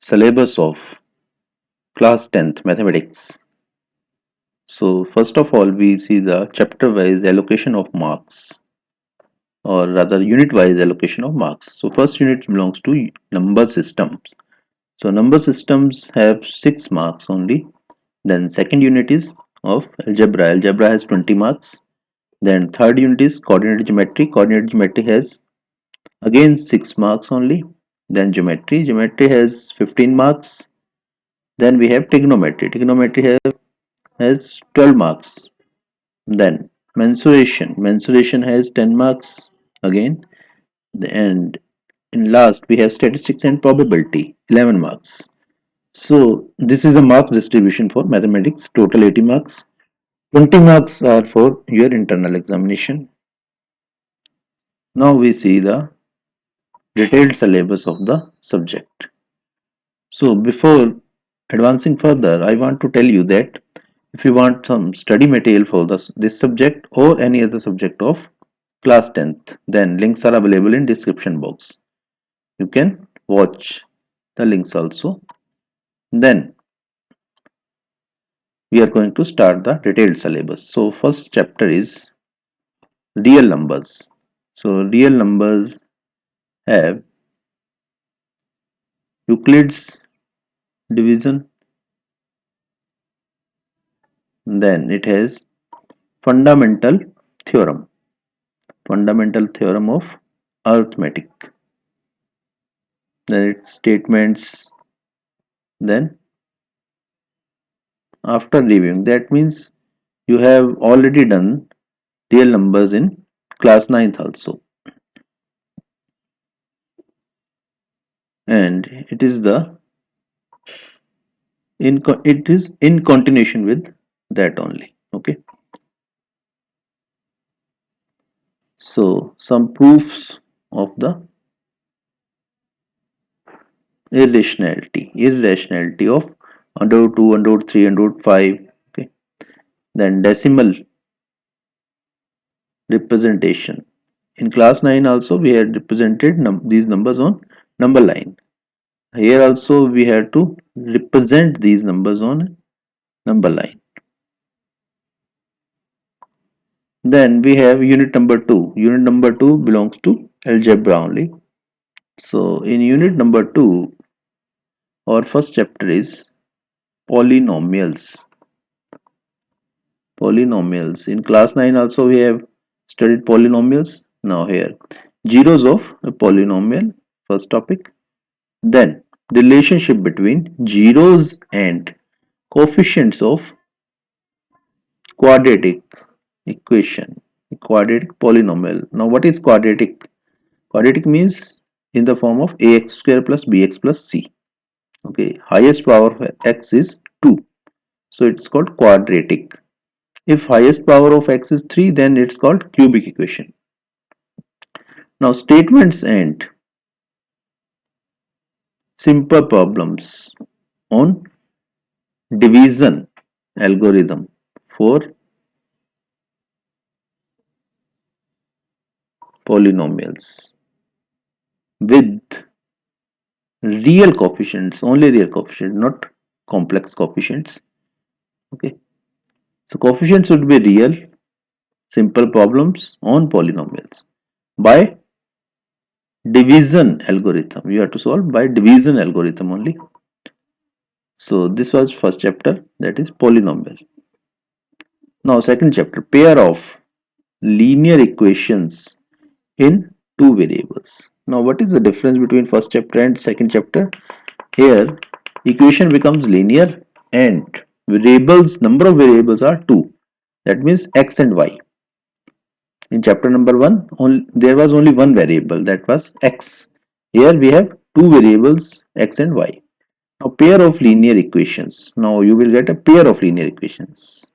Syllabus of class 10th mathematics. So first of all we see the chapter wise allocation of marks, or rather unit wise allocation of marks. So first unit belongs to number systems. So number systems have 6 marks only. Then second unit is of algebra. Algebra has 20 marks. Then third unit is coordinate geometry. Coordinate geometry has again 6 marks only. Then geometry. Geometry has 15 marks. Then we have trigonometry. Trigonometry has 12 marks. Then mensuration. Mensuration has 10 marks again. And in last we have statistics and probability, 11 marks. So this is the mark distribution for mathematics. Total 80 marks. 20 marks are for your internal examination. Now we see the detailed syllabus of the subject. So before advancing further, I want to tell you that if you want some study material for this subject or any other subject of class 10th, then links are available in description box. You can watch the links also. Then we are going to start the detailed syllabus. So first chapter is real numbers. So real numbers have Euclid's division, then it has fundamental theorem, fundamental theorem of arithmetic, then its statements. Then after reviewing, that means you have already done real numbers in class 9th also, and it is in continuation with that only. Okay, so some proofs of the irrationality of under root 2, under root 3, under root 5. Okay, then decimal representation. In class 9 also we had represented these numbers on number line. Here also we have to represent these numbers on number line. Then we have unit number 2. Unit number 2 belongs to algebra only. So in unit number 2, our first chapter is polynomials. Polynomials. In class 9 also we have studied polynomials. Now here, zeros of a polynomial, first topic. Then relationship between zeros and coefficients of quadratic equation, quadratic polynomial. Now what is quadratic? Quadratic means in the form of ax square plus bx plus c. Okay, highest power of x is 2, so it's called quadratic. If highest power of x is 3, then it's called cubic equation. Now statements and simple problems on division algorithm for polynomials with real coefficients, only real coefficients, not complex coefficients. Okay, so coefficients should be real. Simple problems on polynomials by division algorithm. You have to solve by division algorithm only. So this was first chapter, that is polynomial. Now second chapter, pair of linear equations in two variables. Now what is the difference between first chapter and second chapter? Here equation becomes linear and variables, number of variables are 2, that means x and y. In chapter number 1 there was only one variable, that was x. Here we have two variables, x and y. Now pair of linear equations. Now you will get a pair of linear equations.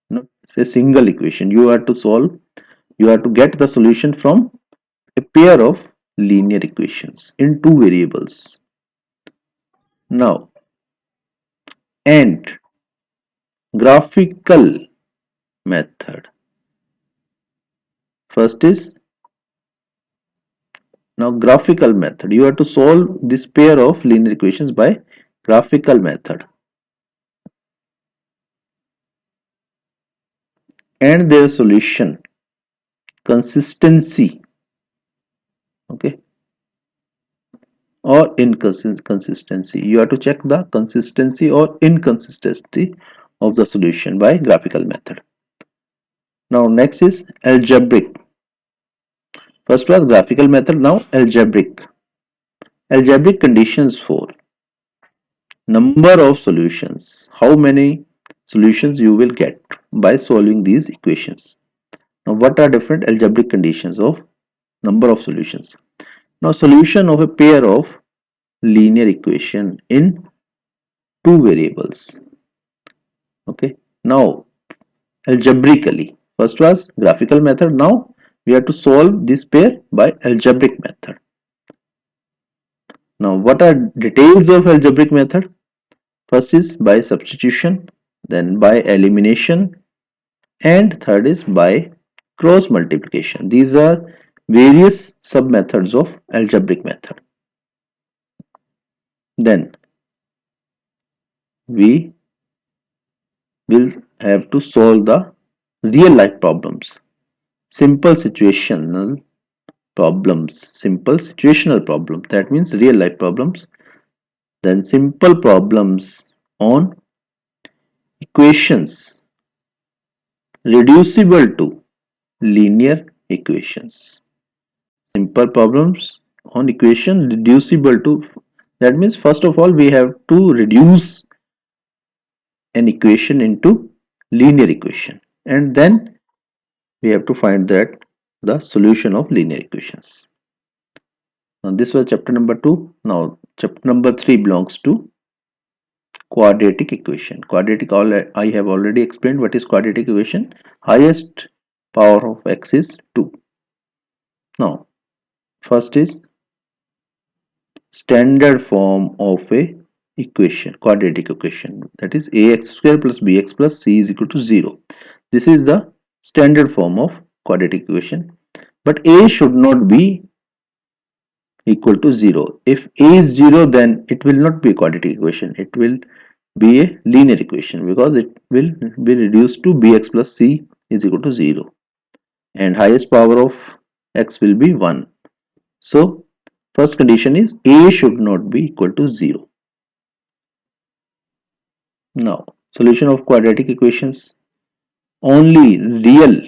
No, it's a single equation. You have to solve, you have to get the solution from a pair of linear equations in two variables. Now, and graphical method. First is now graphical method. You have to solve this pair of linear equations by graphical method, and their solution consistency, okay, or inconsistency. You have to check the consistency or inconsistency of the solution by graphical method. Now next is algebraic. First was graphical method, now algebraic. Algebraic conditions for number of solutions, how many solutions you will get by solving these equations. Now what are different algebraic conditions of number of solutions? Now solution of a pair of linear equation in two variables. Okay. Now algebraically, first was graphical method, now we have to solve this pair by algebraic method. Now what are details of algebraic method? First is by substitution, then by elimination, and third is by cross multiplication. These are various sub methods of algebraic method. Then we will have to solve the real life problems, simple situational problems, that means real life problems, then simple problems on equations reducible to linear equations. Simple problems on equation reducible to, that means first of all we have to reduce an equation into linear equation, and then we have to find that the solution of linear equations. Now this was chapter number 2. Now chapter number 3 belongs to quadratic equation. Quadratic, all I have already explained what is quadratic equation. Highest power of x is 2. Now first is standard form of a equation, quadratic equation, that is ax square plus bx plus c is equal to 0. This is the standard form of quadratic equation, but a should not be equal to 0. If a is 0, then it will not be a quadratic equation, it will be a linear equation because it will be reduced to bx plus c is equal to 0, and highest power of x will be 1. So first condition is a should not be equal to 0. Now solution of quadratic equations, only real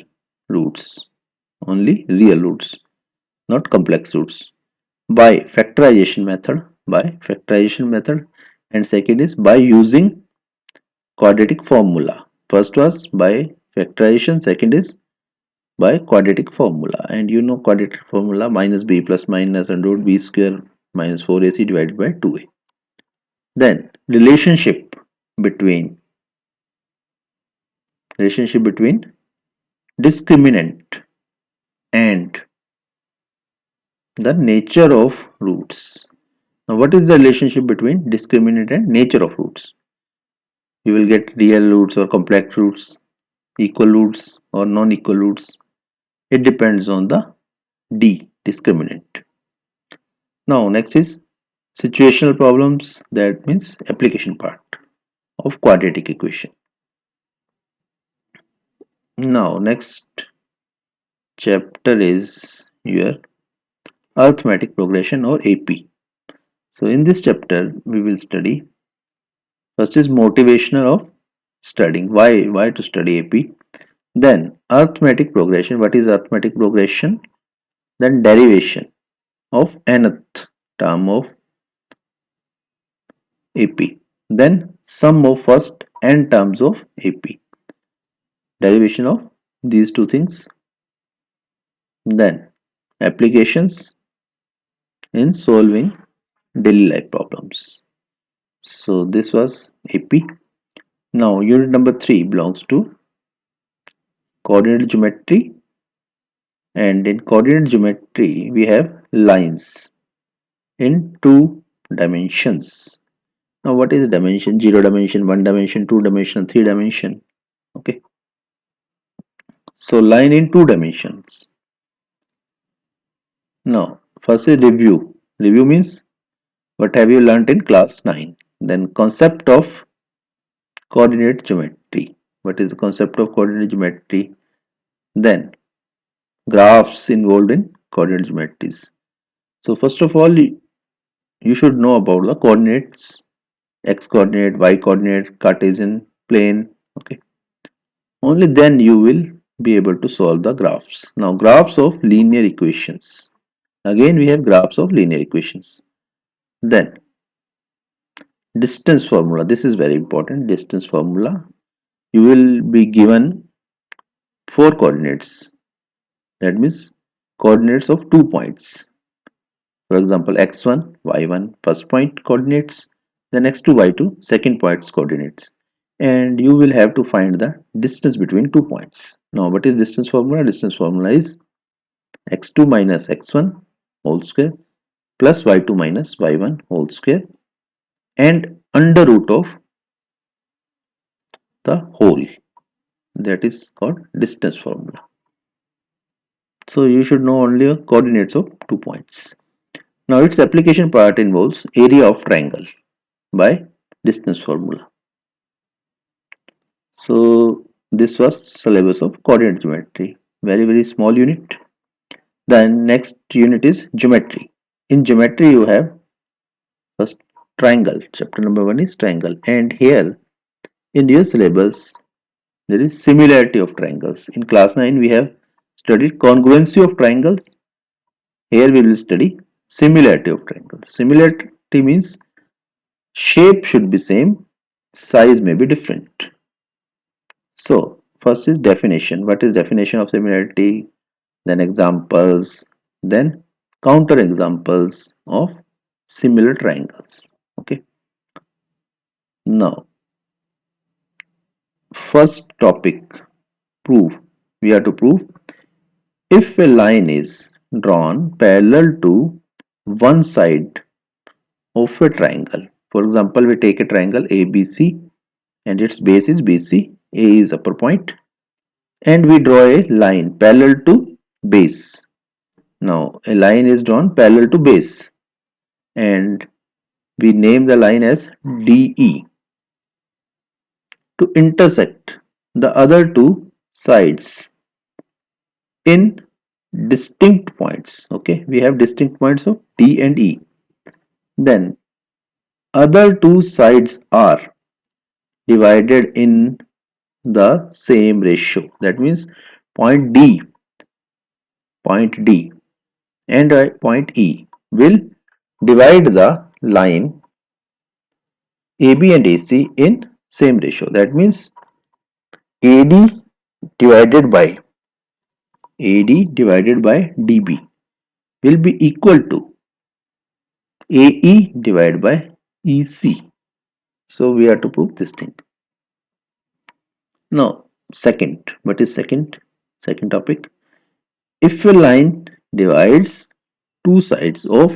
roots, only real roots, not complex roots, by factorization method, and second is by using quadratic formula. First was by factorization, second is by quadratic formula, and you know quadratic formula, minus b plus minus under root b square minus 4ac divided by 2a. Then relationship between discriminant and the nature of roots. Now what is the relationship between discriminant and nature of roots? You will get real roots or complex roots, equal roots or non-equal roots. It depends on the D, discriminant. Now next is situational problems, that means application part of quadratic equation. Now next chapter is your arithmetic progression or AP. So in this chapter we will study, first is motivational of studying, why to study AP, then arithmetic progression, what is arithmetic progression, then derivation of nth term of AP, then sum of first n terms of AP, derivation of these two things, then applications in solving daily life problems. So this was AP. Now unit number 3 belongs to coordinate geometry, and in coordinate geometry we have lines in two dimensions. Now what is dimension? 0 dimension, 1 dimension, 2 dimension, 3 dimension. Okay, so line in two dimensions. Now first is review. Review means what have you learnt in class 9. Then concept of coordinate geometry. What is the concept of coordinate geometry? Then graphs involved in coordinate geometries. So first of all, you should know about the coordinates: x coordinate, y coordinate, Cartesian plane. Okay, only then you will be able to solve the graphs. Now, graphs of linear equations. Again, we have graphs of linear equations. Then distance formula. This is very important. Distance formula. You will be given four coordinates. That means coordinates of 2 points. For example, x1, y1 first point coordinates, then x2, y2 second point's coordinates. And you will have to find the distance between 2 points. Now, what is distance formula? Distance formula is x2 minus x1 whole square plus y2 minus y1 whole square and under root of the whole. That is called distance formula. So you should know only the coordinates of 2 points. Now its application part involves area of triangle by distance formula. So this was syllabus of coordinate geometry. Very small unit. Then next unit is geometry. In geometry you have first triangle. Chapter number 1 is triangle, and here in your syllabus there is similarity of triangles. In class 9 we have studied congruency of triangles. Here we will study similarity of triangles. Similarity means shape should be same, size may be different. So first is definition. What is definition of similarity? Then examples, then counter examples of similar triangles. Okay. Now first topic, prove. We have to prove if a line is drawn parallel to one side of a triangle. For example, we take a triangle ABC and its base is BC, A is upper point, and we draw a line parallel to base. Now a line is drawn parallel to base and we name the line as DE to intersect the other two sides in distinct points. Okay, we have distinct points of D and E. Then other two sides are divided in the same ratio. That means point D, point D and point E will divide the line AB and AC in same ratio. That means AD divided by DB will be equal to AE divided by EC. So we have to prove this thing. Now second, what is second? Second topic. If a line divides two sides of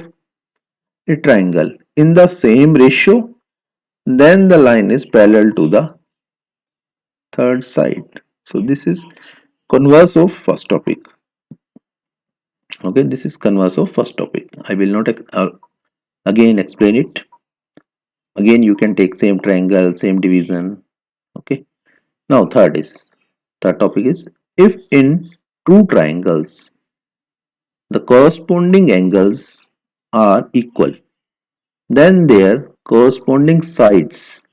a triangle in the same ratio, then the line is parallel to the third side. So this is converse of first topic. Okay, this is converse of first topic. I will not again explain it. Again you can take same triangle, same division. Okay, now third topic is if in two triangles the corresponding angles are equal, then their corresponding sides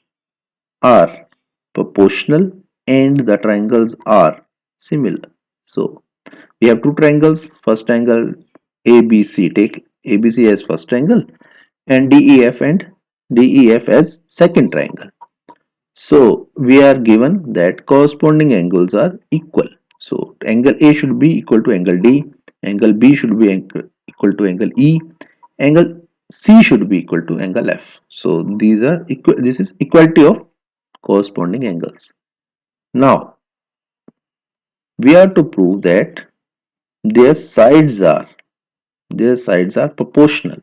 are proportional and the triangles are similar. So we have two triangles. First triangle ABC, take ABC as first triangle and DEF as second triangle. So we are given that corresponding angles are equal. So angle A should be equal to angle D, angle B should be equal to angle E, angle C should be equal to angle F. So these are equal. This is equality of corresponding angles. Now we have to prove that their sides are proportional.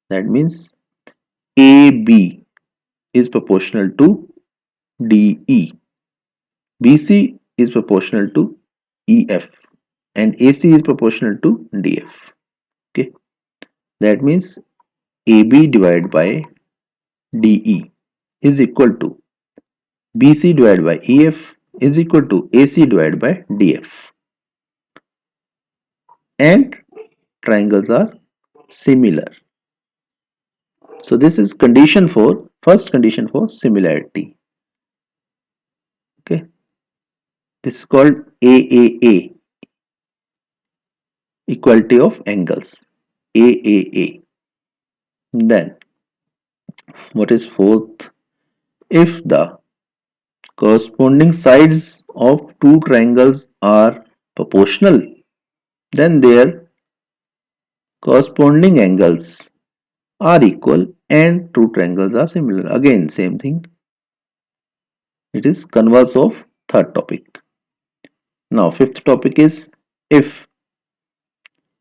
That means AB is proportional to DE, BC is proportional to EF, and AC is proportional to DF. Okay, that means AB divided by DE is equal to BC divided by EF is equal to AC divided by DF, and triangles are similar. So this is condition for first condition for similarity. Okay, this is called AAA, equality of angles. AAA. Then what is fourth? If the corresponding sides of two triangles are proportional, then their corresponding angles are equal and two triangles are similar. Again, same thing. It is converse of third topic. Now, fifth topic is if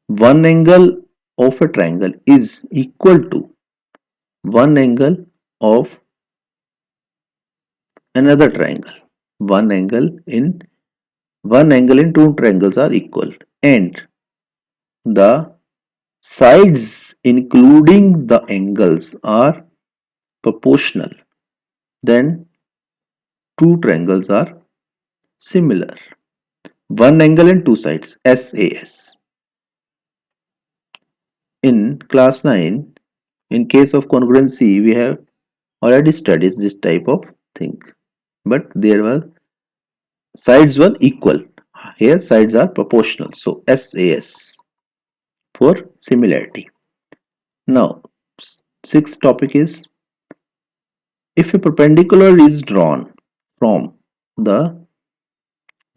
one angle of a triangle is equal to one angle of another triangle. One angle in two triangles are equal and the sides including the angles are proportional, then two triangles are similar. One angle and two sides, SAS. In class 9, in case of congruency, we have already studied this type of thing, but there were sides were equal. Here sides are proportional, so SAS for similarity. Now, sixth topic is if a perpendicular is drawn from the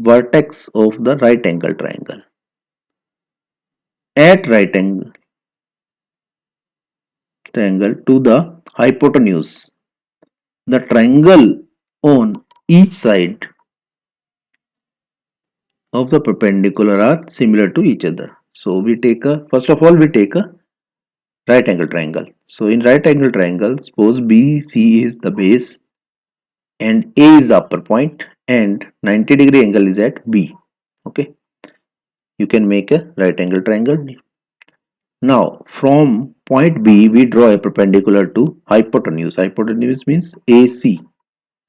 vertex of the right angle triangle at right angle triangle to the hypotenuse, the triangle on each side of the perpendicular are similar to each other. So we take a first of all we take a right angle triangle. So in right angle triangle, suppose BC is the base and A is the upper point and 90-degree angle is at B. Okay, you can make a right angle triangle. Now from point B we draw a perpendicular to hypotenuse. Hypotenuse means AC.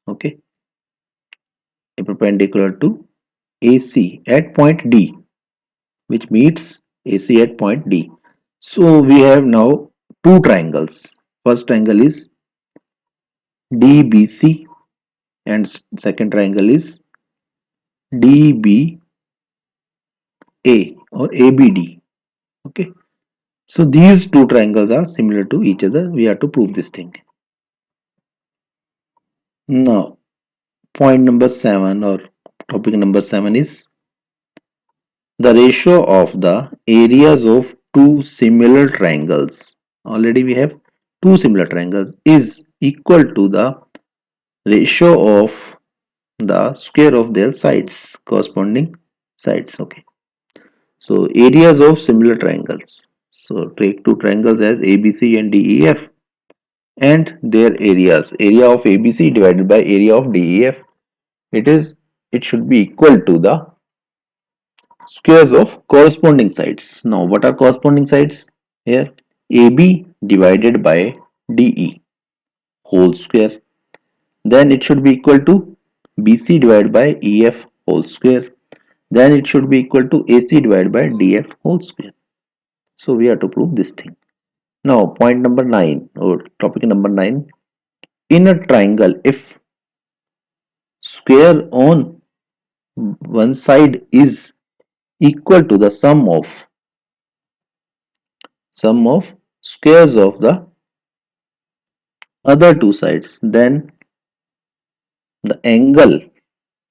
Okay, a perpendicular to AC at point D, which meets AC at point D. So we have now two triangles. First triangle is DBC and second triangle is DBA or ABD. Okay. So these two triangles are similar to each other. We have to prove this thing. Now, point number 7 or topic number 7 is the ratio of the areas of two similar triangles. Already we have two similar triangles is equal to the ratio of the square of their sides, corresponding sides. Okay, so areas of similar triangles, so take two triangles as ABC and DEF and their area of ABC divided by area of DEF, it should be equal to the squares of corresponding sides. Now what are corresponding sides? Here AB divided by DE whole square, then it should be equal to BC divided by EF whole square, then it should be equal to AC divided by DF whole square. So we have to prove this thing. Now point number 9 or topic number 9, in a triangle if square on one side is equal to the sum of squares of the other two sides, then the angle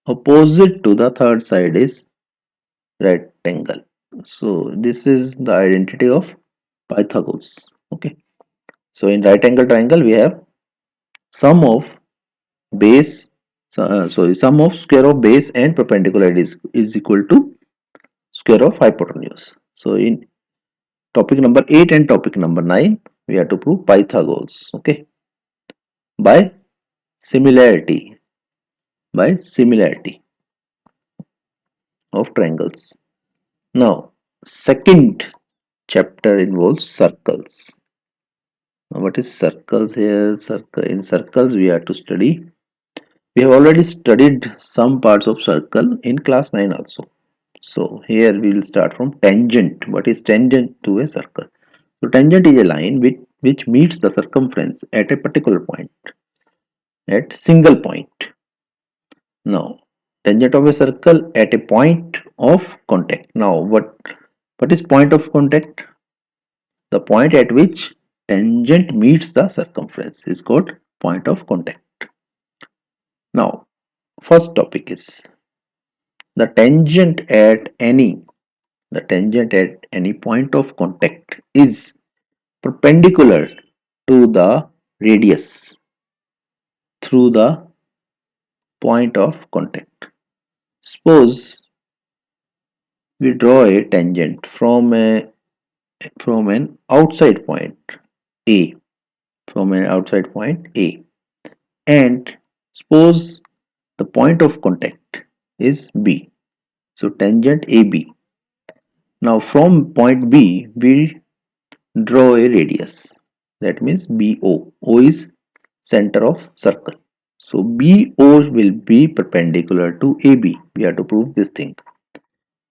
opposite to the third side is rectangle. So this is the identity of Pythagoras. Okay, so in right angle triangle we have sum of base, sum of square of base and perpendicular is equal to square of hypotenuse. So in topic number 8 and topic number 9 we have to prove Pythagoras. Okay, by similarity, by similarity of triangles. Now second chapter involves circles. Now, what is circles here? Circle, in circles we have to study. We have already studied some parts of circle in class 9 also. So here we will start from tangent. What is tangent to a circle? So tangent is a line which meets the circumference at a particular point, at single point. Now, tangent of a circle at a point of contact. Now, what is point of contact? The point at which tangent meets the circumference is called point of contact. Now, first topic is the tangent at any point of contact is perpendicular to the radius through the point of contact. Suppose we draw a tangent from an outside point A, and suppose the point of contact is B. So tangent AB. Now from point B we draw a radius. That means BO. O is center of circle. So BO will be perpendicular to AB. We have to prove this thing.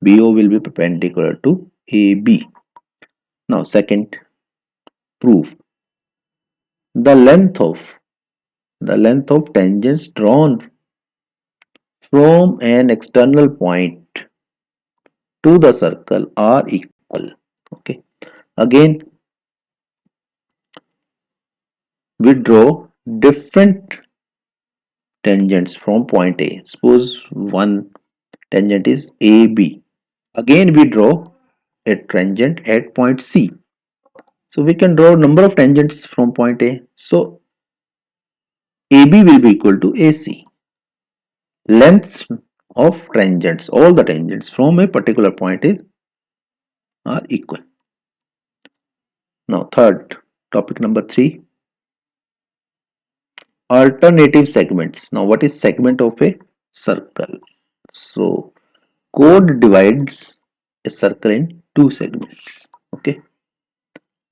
BO will be perpendicular to AB. Now second proof. The length of tangents drawn from an external point to the circle are equal. Okay. Again, we draw different tangents from point A. Suppose one tangent is AB. Again, we draw a tangent at point C. So we can draw number of tangents from point A. So AB will be equal to AC. Lengths of tangents, all the tangents from a particular point is are equal. Now third, topic number 3, alternative segments. Now what is segment of a circle? So chord divides a circle in two segments. Okay,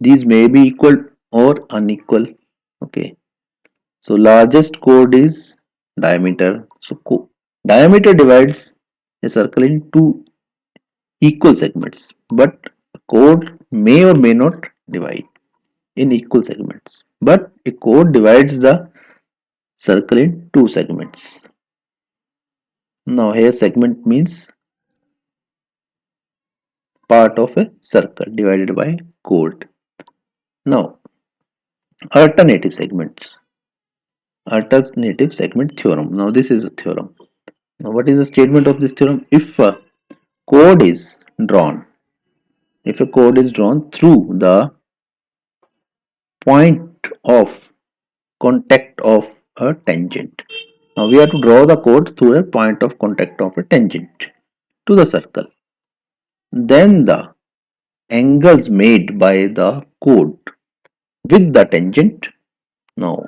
these may be equal or unequal. Okay, so largest chord is diameter. So diameter divides a circle in two equal segments, but chord may or may not divide in equal segments, but a chord divides the circle in two segments. Now here segment means part of a circle divided by chord. Now alternative segment theorem. Now this is a theorem. Now what is the statement of this theorem? If a chord is drawn through the point of contact of a tangent. Now we have to draw the chord through a point of contact of a tangent to the circle. Then the angles made by the chord with the tangent. Now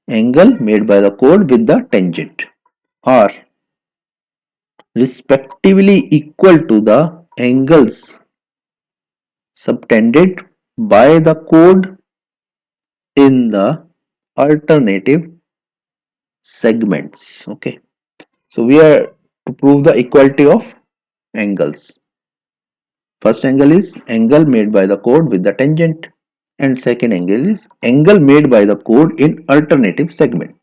angle made by the chord with the tangent are respectively equal to the angles subtended by the chord in the alternative segments. Okay, so we are to prove the equality of angles. First angle is angle made by the chord with the tangent, and second angle is angle made by the chord in alternative segment.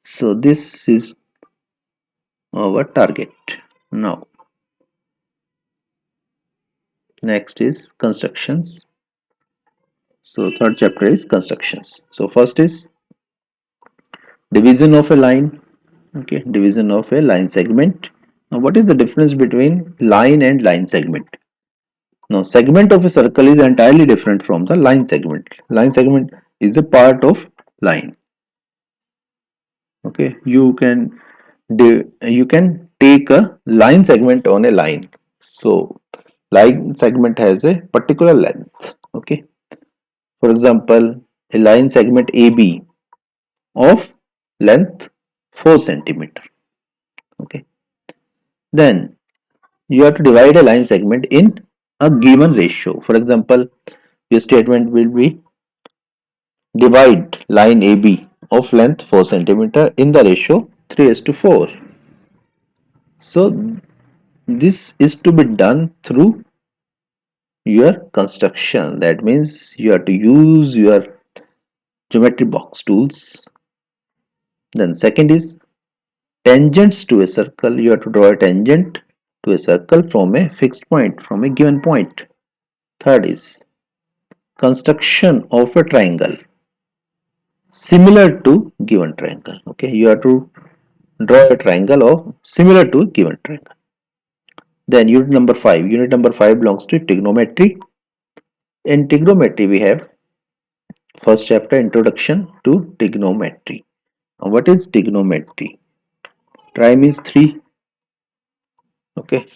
So this is our target. Now next is constructions. So third chapter is constructions. So first is division of a line. Okay, division of a line segment. Now what is the difference between line and line segment? Now segment of a circle is entirely different from the line segment. Line segment is a part of line. Okay, you can take a line segment on a line. So line segment has a particular length. Okay, for example, a line segment AB of length 4 centimeter. Okay, then you have to divide a line segment in a given ratio. For example, Your statement will be divide line AB of length 4 centimeter in the ratio 3:4. So this is to be done through your construction. That means you have to use your geometry box tools. Then second is tangents to a circle. You have to draw a tangent to a circle from a fixed point, from a given point. Third is construction of a triangle similar to given triangle. Okay, you have to draw a triangle of similar to given triangle. Then unit number 5. Unit number 5 belongs to trigonometry. In trigonometry, we have first chapter introduction to trigonometry. Now, what is trigonometry? Tri means 3. Okay,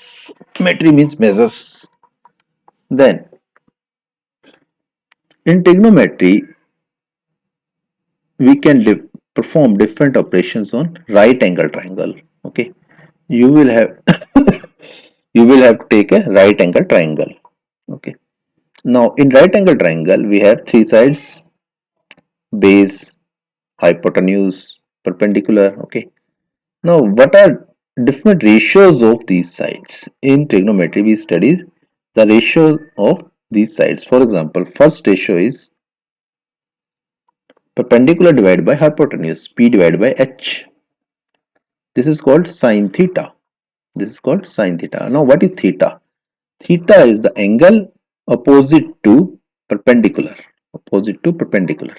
metry means measures. Then in trigonometry, we can perform different operations on right angle triangle. Okay, you will have you will have to take a right angle triangle. Okay, now in right angle triangle we have three sides: base, hypotenuse, perpendicular. Okay, now what are different ratios of these sides? In trigonometry we study the ratio of these sides. For example, first ratio is perpendicular divided by hypotenuse, p divided by h. This is called sine theta. This is called sine theta. Now what is theta? Theta is the angle opposite to perpendicular. Opposite to perpendicular.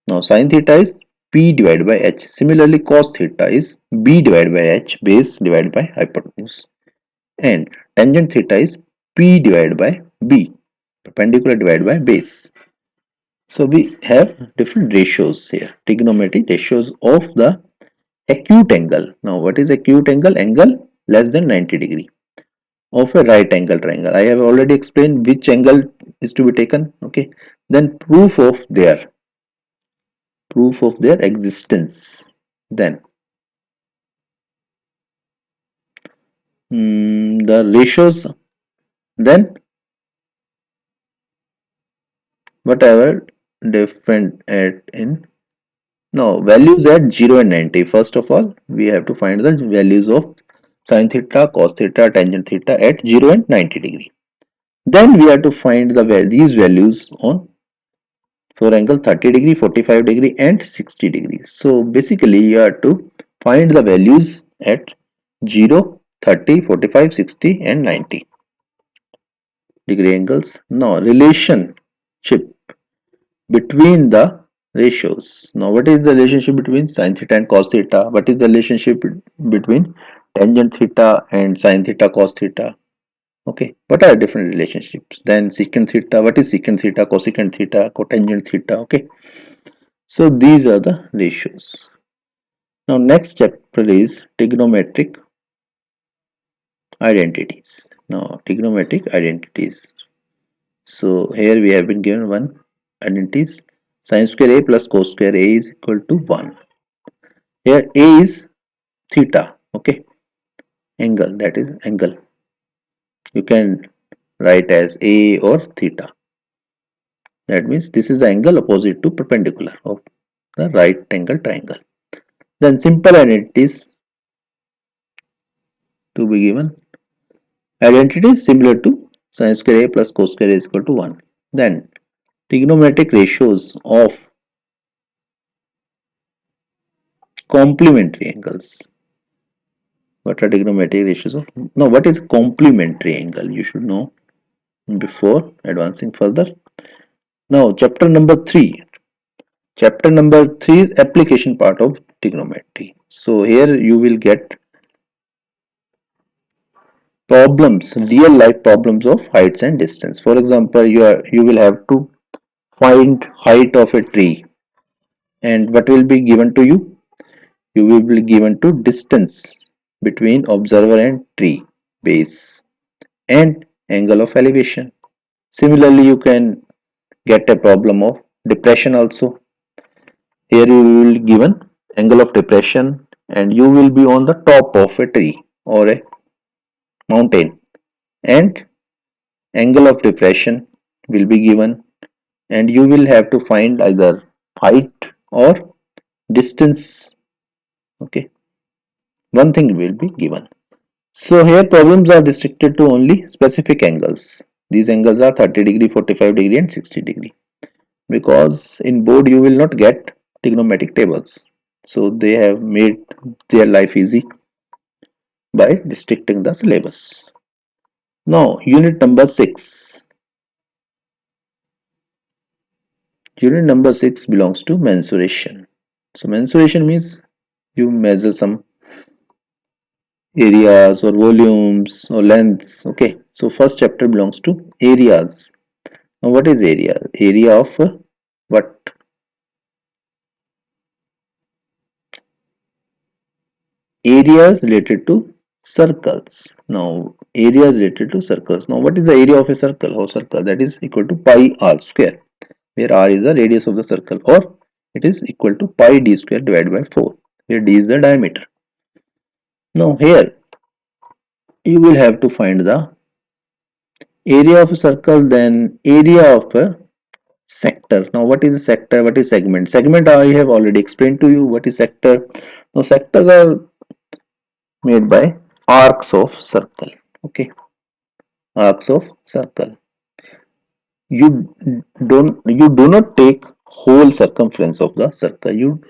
Now sine theta is p divided by h. Similarly, cos theta is b divided by h, base divided by hypotenuse. And tangent theta is p divided by b, perpendicular divided by base. So we have different ratios here, trigonometric ratios of the acute angle. Now what is acute angle? Angle less than 90 degree of a right angle triangle. I have already explained which angle is to be taken. Okay, then proof of their existence. Then the ratios, then whatever different at in now values at 0 and 90. First of all we have to find the values of sine theta, cos theta, tangent theta at 0 and 90 degree. Then we have to find these values on for angle 30 degree, 45 degree and 60 degrees. So basically you have to find the values at 0, 30, 45, 60 and 90 degree angles. Now relationship between the ratios. Now what is the relationship between sine theta and cos theta? What is the relationship between tangent theta and sine theta, cos theta? Okay, what are different relationships? Then secant theta, what is secant theta, cosecant theta, cotangent theta? Okay, so these are the ratios. Now next chapter is trigonometric identities. Now trigonometric identities. So here we have been given one identities: sin square a plus cos square a is equal to 1. Here a is theta. Okay, angle, that is angle. You can write as a or theta. That means this is the angle opposite to perpendicular of the right angle triangle. Then simple identities to be given. Identities similar to sin square a plus cos square a is equal to 1. Then trigonometric ratios of complementary angles. What are trigonometric ratios of? No, what is complementary angle? You should know before advancing further. Now, chapter number 3. Chapter number 3 is application part of trigonometry. So here you will get problems, real life problems of heights and distance. For example, you will have to find height of a tree, and what will be given to you? You will be given to distance between observer and tree base and angle of elevation. Similarly, you can get a problem of depression also. Here you will be given angle of depression and you will be on the top of a tree or a mountain, and angle of depression will be given, and you will have to find either height or distance. Okay, one thing will be given. So here problems are restricted to only specific angles. These angles are 30 degree, 45 degree and 60 degree, because in board you will not get trigonometric tables. So they have made their life easy by restricting the syllabus. Now unit number 6. Unit number 6 belongs to mensuration. So mensuration means you measure some areas or volumes or lengths. Okay, so first chapter belongs to areas. Now what is area? Area of what? Areas related to circles. Now areas related to circles. Now what is the area of a circle or circle? That is equal to pi r square, where r is the radius of the circle, or it is equal to pi d square divided by 4, where d is the diameter. Now here you will have to find the area of a circle, then area of a sector. Now what is a sector, what is segment? Segment I have already explained to you what is sector. Now sectors are made by arcs of circle. Okay, arcs of circle. You do not take whole circumference of the circle, you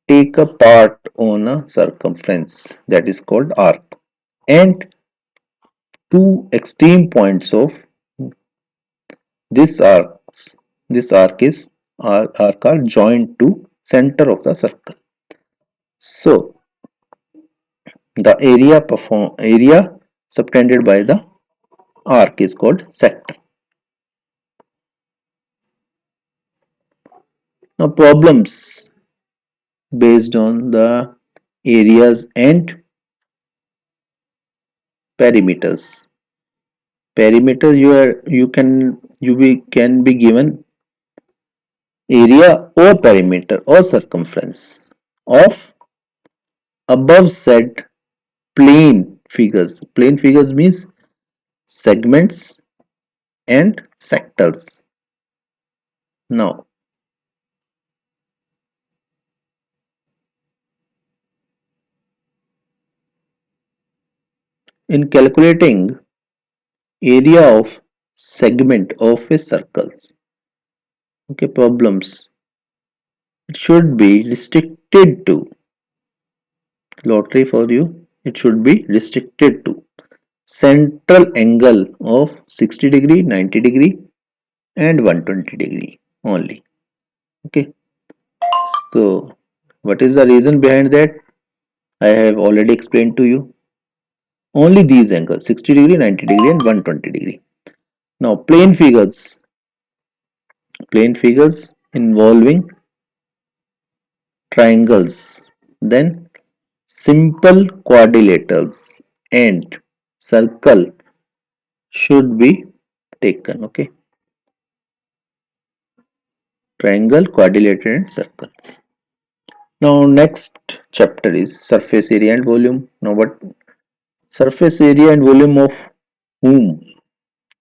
take a part on a circumference, that is called arc, and two extreme points of this arc this arc are joined to center of the circle. So the area subtended by the arc is called sector. Now problems based on the areas and perimeters. Perimeter, can be given area or perimeter or circumference of above said plane figures. Plane figures means segments and sectors. Now in calculating area of segment of a circles, okay, problems, it should be restricted to lottery for you. It should be restricted to central angle of 60 degree, 90 degree and 120 degree only. Okay, so what is the reason behind that? I have already explained to you. Only these angles, 60 degree, 90 degree and 120 degree. Now plane figures involving triangles, then simple quadrilaterals and circle should be taken. Okay, triangle, quadrilateral and circle. Now next chapter is surface area and volume. Now what surface area and volume of whom?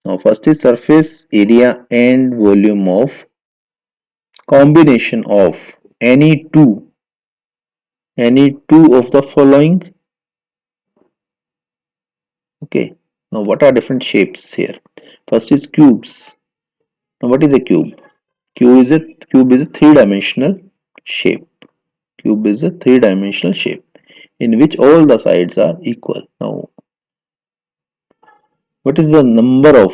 Now first is surface area and volume of combination of any two of the following. Okay, now what are different shapes here? First is cubes. Now what is a cube? Cube is a three-dimensional shape. Cube is a three-dimensional shape in which all the sides are equal. Now what is the number of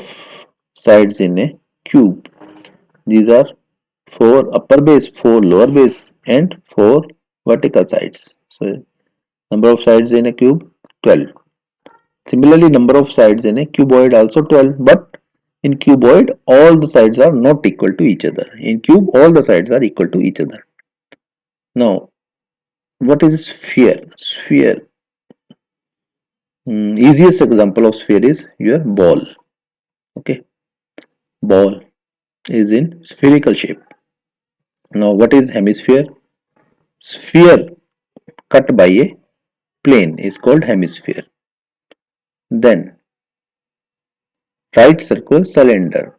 sides in a cube? These are 4 upper base, 4 lower base and 4 vertical sides. So number of sides in a cube 12. Similarly, number of sides in a cuboid also 12, but in cuboid all the sides are not equal to each other. In cube all the sides are equal to each other. Now what is sphere? Sphere. Easiest example of sphere is your ball. Okay, ball is in spherical shape. Now what is hemisphere? Sphere cut by a plane is called hemisphere. Then right circle cylinder.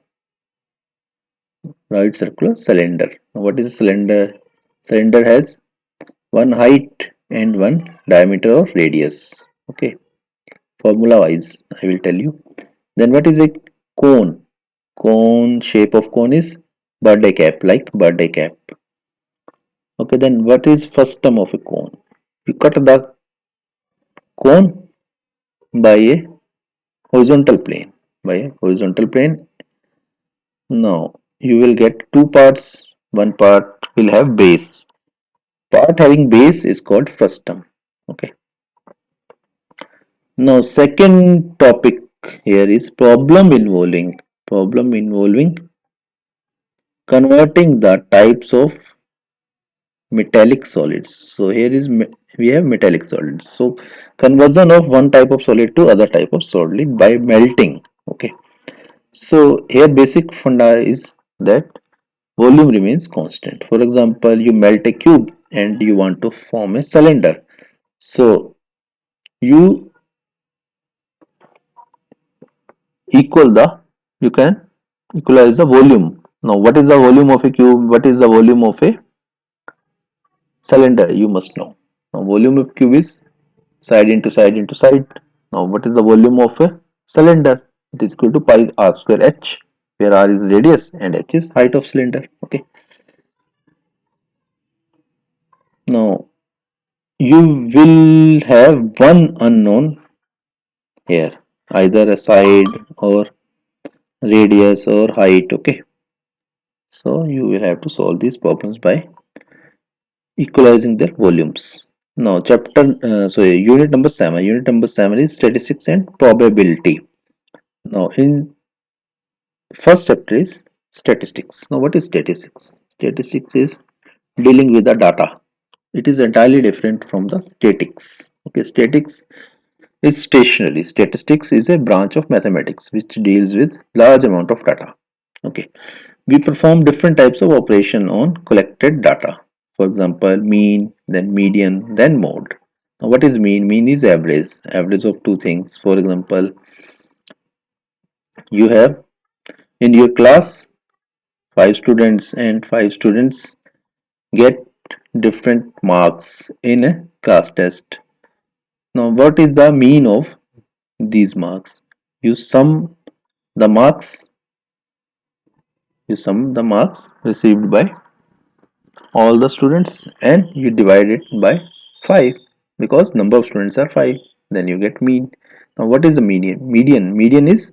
right circular cylinder. Now, what is a cylinder? Cylinder has one height and one diameter or radius. Okay, formula wise, I will tell you. Then what is a cone? Cone shape of cone is birthday cap, like birthday cap. Okay, then what is first term of a cone? You cut the cone by a horizontal plane. By a horizontal plane. Now you will get two parts. One part will have base. Part having base is called frustum. Okay. Now second topic here is problem involving converting the types of metallic solids. So here is we have metallic solids. So conversion of one type of solid to other type of solid by melting. Okay. So here basic funda is that volume remains constant. For example, you melt a cube and you want to form a cylinder. So you equal the you can equalize the volume. Now what is the volume of a cube? What is the volume of a cylinder? You must know. Now volume of cube is side into side into side. Now what is the volume of a cylinder? It is equal to pi r square h, where r is radius and h is height of cylinder. Okay. Now you will have one unknown here, either a side or radius or height. Okay, so you will have to solve these problems by equalizing their volumes. Now unit number 7. Unit number 7 is statistics and probability. Now in first chapter is statistics. Now what is statistics? Statistics is dealing with the data. It is entirely different from the statics. Okay, statics is stationary. Statistics is a branch of mathematics which deals with large amount of data. Okay, we perform different types of operation on collected data. For example, mean, then median, then mode. Now what is mean? Mean is average of two things. For example, you have in your class five students and five students get different marks in a class test. Now what is the mean of these marks? You sum the marks received by all the students and you divide it by 5 because number of students are 5, then you get mean. Now what is the median is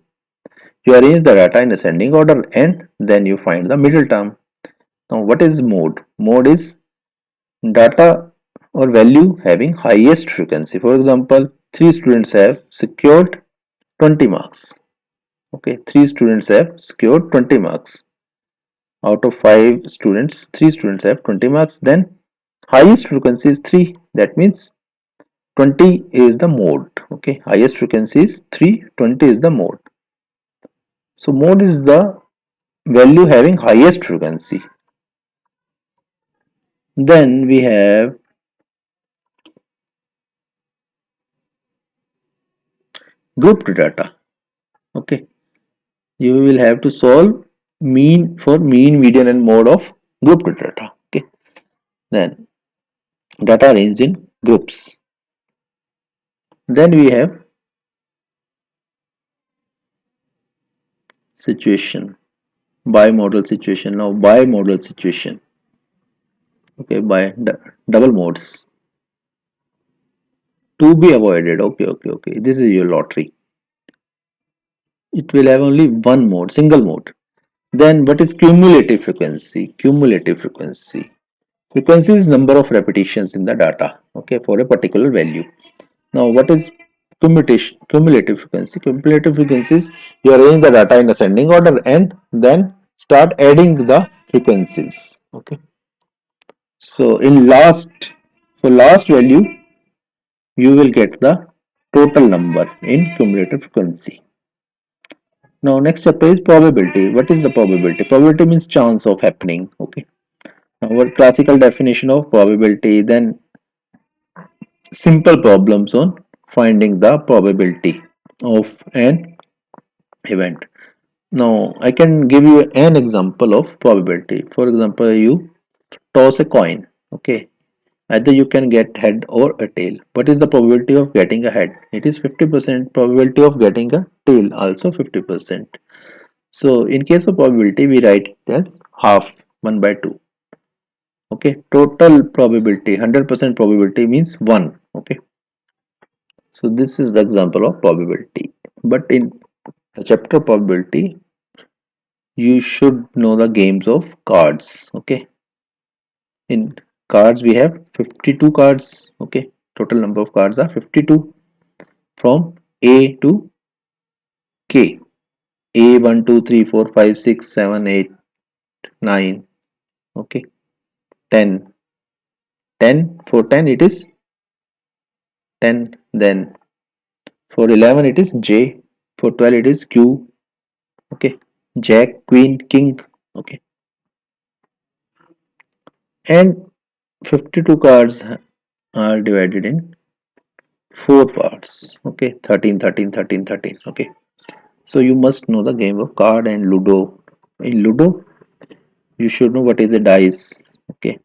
you arrange the data in ascending order and then you find the middle term. Now what is mode is data or value having highest frequency. For example, 3 students have secured 20 marks. Okay, 3 students have secured 20 marks. Out of 5 students, 3 students have 20 marks. Then highest frequency is 3. That means 20 is the mode. Okay, highest frequency is 3, 20 is the mode. So mode is the value having highest frequency. Then we have grouped data. Okay, you will have to solve mean, median and mode of grouped data. Okay, then data arranged in groups. Then we have situation, bimodal situation. Now bimodal situation. Okay, by double modes to be avoided. Okay. This is your lottery. It will have only one mode, single mode. Then what is cumulative frequency? Cumulative frequency. Frequency is number of repetitions in the data. Okay, for a particular value. Now what is cumulative frequency? Cumulative frequency is you arrange the data in ascending order and then start adding the frequencies. Okay. So for last value you will get the total number in cumulative frequency. Now next chapter is probability. What is the probability? Probability means chance of happening. Okay. Now what classical definition of probability? Then simple problems on finding the probability of an event. Now I can give you an example of probability. For example, you toss a coin. Okay, either you can get head or a tail. What is the probability of getting a head? It is 50%. Probability of getting a tail also 50%. So in case of probability, we write it as half 1 by 2. Okay, total probability 100% probability means 1. Okay, so this is the example of probability. But in the chapter probability, you should know the games of cards. Okay, in cards we have 52 cards. Okay, total number of cards are 52 from A to K. A 1 2 3 4 5 6 7 8 9. Okay, 10. 10 for 10 it is 10. Then for 11 it is J. For 12 it is Q. Okay, Jack, Queen, King. Okay, and 52 cards are divided in four parts. Okay, 13, 13, 13, 13. Okay, so you must know the game of card and Ludo. In Ludo, you should know what is a dice. Okay,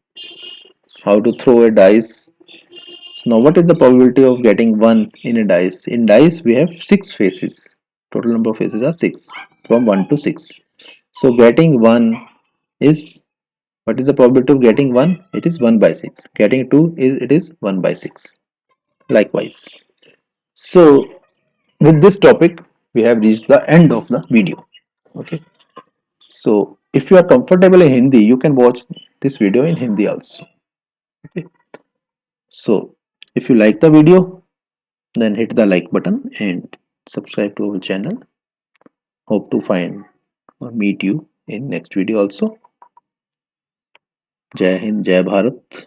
how to throw a dice. So now, what is the probability of getting one in a dice? In dice, we have six faces. Total number of faces are six, from one to six. So getting one is, what is the probability of getting one? It is one by six. Getting two is, it is one by six. Likewise. So with this topic, we have reached the end of the video. Okay. So if you are comfortable in Hindi, you can watch this video in Hindi also. Okay. So if you like the video, then hit the like button and subscribe to our channel. Hope to find or meet you in next video also. Jai Hind, Jai Bharat.